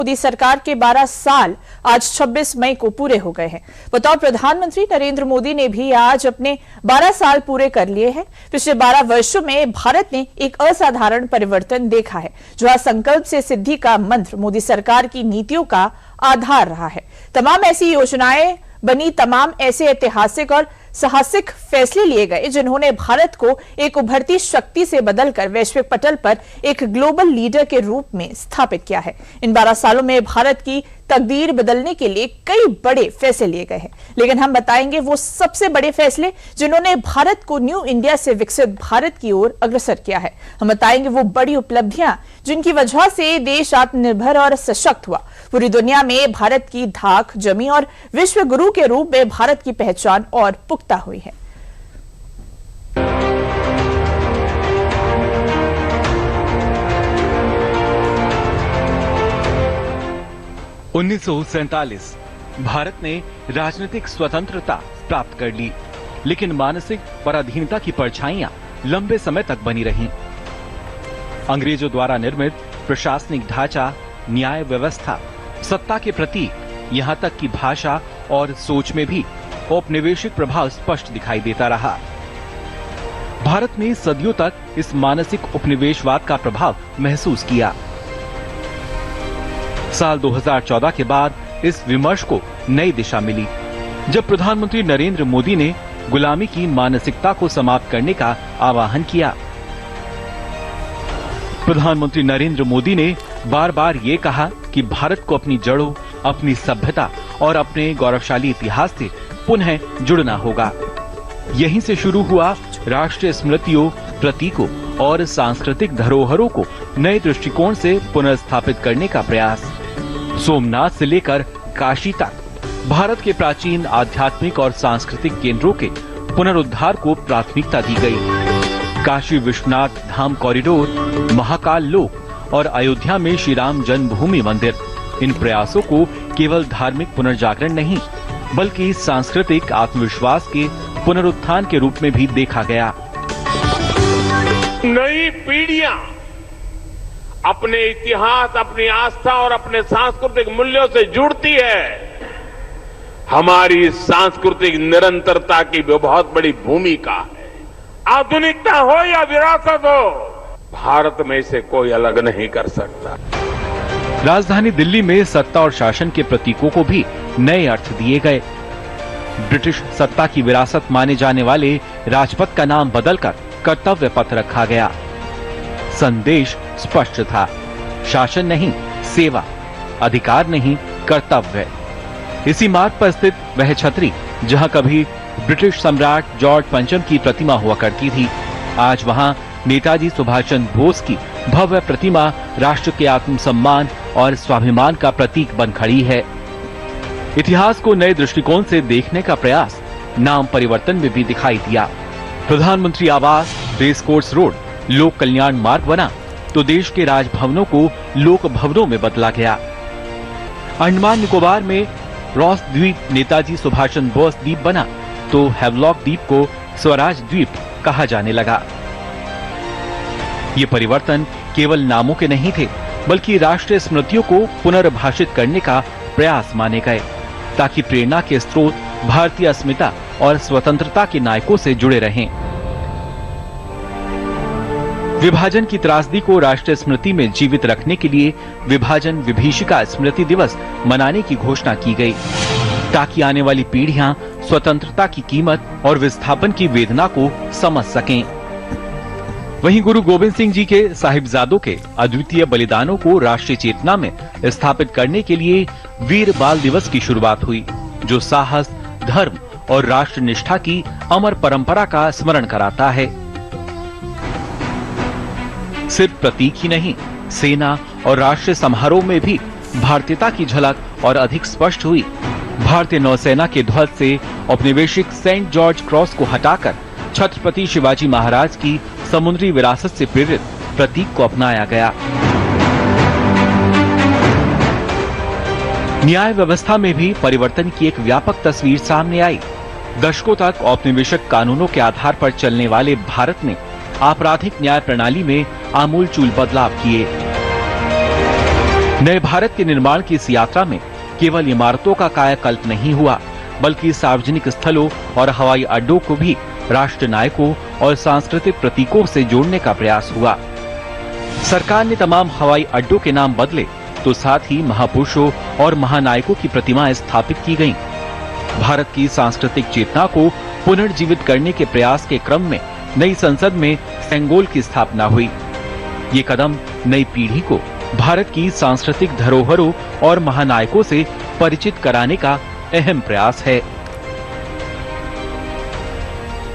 मोदी सरकार के 12 साल आज 26 मई को पूरे हो गए हैं। बतौर प्रधानमंत्री नरेंद्र मोदी ने भी आज अपने 12 साल पूरे कर लिए हैं। पिछले 12 वर्षों में भारत ने एक असाधारण परिवर्तन देखा है, जहां संकल्प से सिद्धि का मंत्र मोदी सरकार की नीतियों का आधार रहा है। तमाम ऐसी योजनाएं बनी, तमाम ऐसे ऐतिहासिक और साहसिक फैसले लिए गए जिन्होंने भारत को एक उभरती शक्ति से बदलकर वैश्विक पटल पर एक ग्लोबल लीडर के रूप में स्थापित किया है। इन 12 सालों में भारत की तकदीर बदलने के लिए कई बड़े फैसले लिए गए हैं, लेकिन हम बताएंगे वो सबसे बड़े फैसले जिन्होंने भारत को न्यू इंडिया से विकसित भारत की ओर अग्रसर किया है। हम बताएंगे वो बड़ी उपलब्धियां जिनकी वजह से देश आत्मनिर्भर और सशक्त हुआ। पूरी दुनिया में भारत की धाक जमी और विश्व गुरु के रूप में भारत की पहचान और पुख्ता हुई है। उन्नीस भारत ने राजनीतिक स्वतंत्रता प्राप्त कर ली, लेकिन मानसिक पराधीनता की परछाइयां लंबे समय तक बनी रहीं। अंग्रेजों द्वारा निर्मित प्रशासनिक ढांचा, न्याय व्यवस्था, सत्ता के प्रतीक, यहां तक कि भाषा और सोच में भी औपनिवेशिक प्रभाव स्पष्ट दिखाई देता रहा। भारत ने सदियों तक इस मानसिक उपनिवेशवाद का प्रभाव महसूस किया। साल 2014 के बाद इस विमर्श को नई दिशा मिली, जब प्रधानमंत्री नरेंद्र मोदी ने गुलामी की मानसिकता को समाप्त करने का आह्वान किया। प्रधानमंत्री नरेंद्र मोदी ने बार बार ये कहा कि भारत को अपनी जड़ों, अपनी सभ्यता और अपने गौरवशाली इतिहास से पुनः जुड़ना होगा। यहीं से शुरू हुआ राष्ट्रीय स्मृतियों, प्रतीकों और सांस्कृतिक धरोहरों को नए दृष्टिकोण से पुनर्स्थापित करने का प्रयास। सोमनाथ से लेकर काशी तक भारत के प्राचीन आध्यात्मिक और सांस्कृतिक केंद्रों के पुनरुद्धार को प्राथमिकता दी गई। काशी विश्वनाथ धाम कॉरिडोर, महाकाल लोक और अयोध्या में श्री राम जन्मभूमि मंदिर, इन प्रयासों को केवल धार्मिक पुनर्जागरण नहीं बल्कि सांस्कृतिक आत्मविश्वास के पुनरुत्थान के रूप में भी देखा गया। नई पीढ़ियां अपने इतिहास, अपनी आस्था और अपने सांस्कृतिक मूल्यों से जुड़ती है। हमारी सांस्कृतिक निरंतरता की बहुत बड़ी भूमिका है। आधुनिकता हो या विरासत हो, भारत में इसे कोई अलग नहीं कर सकता। राजधानी दिल्ली में सत्ता और शासन के प्रतीकों को भी नए अर्थ दिए गए। ब्रिटिश सत्ता की विरासत माने जाने वाले राजपथ का नाम बदलकर कर्तव्य पथ रखा गया। संदेश स्पष्ट था, शासन नहीं सेवा, अधिकार नहीं कर्तव्य। इसी मार्ग पर स्थित वह छतरी जहां कभी ब्रिटिश सम्राट जॉर्ज पंचम की प्रतिमा हुआ करती थी, आज वहां नेताजी सुभाष चंद्र बोस की भव्य प्रतिमा राष्ट्र के आत्मसम्मान और स्वाभिमान का प्रतीक बन खड़ी है। इतिहास को नए दृष्टिकोण से देखने का प्रयास नाम परिवर्तन में भी दिखाई दिया। प्रधानमंत्री आवास, रेस कोर्स रोड लोक कल्याण मार्ग बना तो देश के राजभवनों को लोक भवनों में बदला गया। अंडमान निकोबार में रॉस द्वीप नेताजी सुभाष चंद्र बोस द्वीप बना तो हैवलॉक द्वीप को स्वराज द्वीप कहा जाने लगा। ये परिवर्तन केवल नामों के नहीं थे, बल्कि राष्ट्रीय स्मृतियों को पुनर्भाषित करने का प्रयास माने गए, ताकि प्रेरणा के स्रोत भारतीय अस्मिता और स्वतंत्रता के नायकों से जुड़े रहें। विभाजन की त्रासदी को राष्ट्रीय स्मृति में जीवित रखने के लिए विभाजन विभीषिका स्मृति दिवस मनाने की घोषणा की गई, ताकि आने वाली पीढ़ियां स्वतंत्रता की कीमत और विस्थापन की वेदना को समझ सकें। वहीं गुरु गोविंद सिंह जी के साहिबजादों के अद्वितीय बलिदानों को राष्ट्रीय चेतना में स्थापित करने के लिए वीर बाल दिवस की शुरुआत हुई, जो साहस, धर्म और राष्ट्र निष्ठा की अमर परंपरा का स्मरण कराता है। सिर्फ प्रतीक ही नहीं, सेना और राष्ट्रीय समारोह में भी भारतीयता की झलक और अधिक स्पष्ट हुई। भारतीय नौसेना के ध्वज से औपनिवेशिक सेंट जॉर्ज क्रॉस को हटाकर छत्रपति शिवाजी महाराज की समुद्री विरासत से प्रेरित प्रतीक को अपनाया गया। न्याय व्यवस्था में भी परिवर्तन की एक व्यापक तस्वीर सामने आई। दशकों तक औपनिवेशिक कानूनों के आधार पर चलने वाले भारत ने आपराधिक न्याय प्रणाली में आमूलचूल बदलाव किए। नए भारत के निर्माण की इस यात्रा में केवल इमारतों का कायाकल्प नहीं हुआ, बल्कि सार्वजनिक स्थलों और हवाई अड्डों को भी राष्ट्र नायकों और सांस्कृतिक प्रतीकों से जोड़ने का प्रयास हुआ। सरकार ने तमाम हवाई अड्डों के नाम बदले, तो साथ ही महापुरुषों और महानायकों की प्रतिमाएं स्थापित की गईं। भारत की सांस्कृतिक चेतना को पुनर्जीवित करने के प्रयास के क्रम में नई संसद में सेंगोल की स्थापना हुई। ये कदम नई पीढ़ी को भारत की सांस्कृतिक धरोहरों और महानायकों से परिचित कराने का अहम प्रयास है।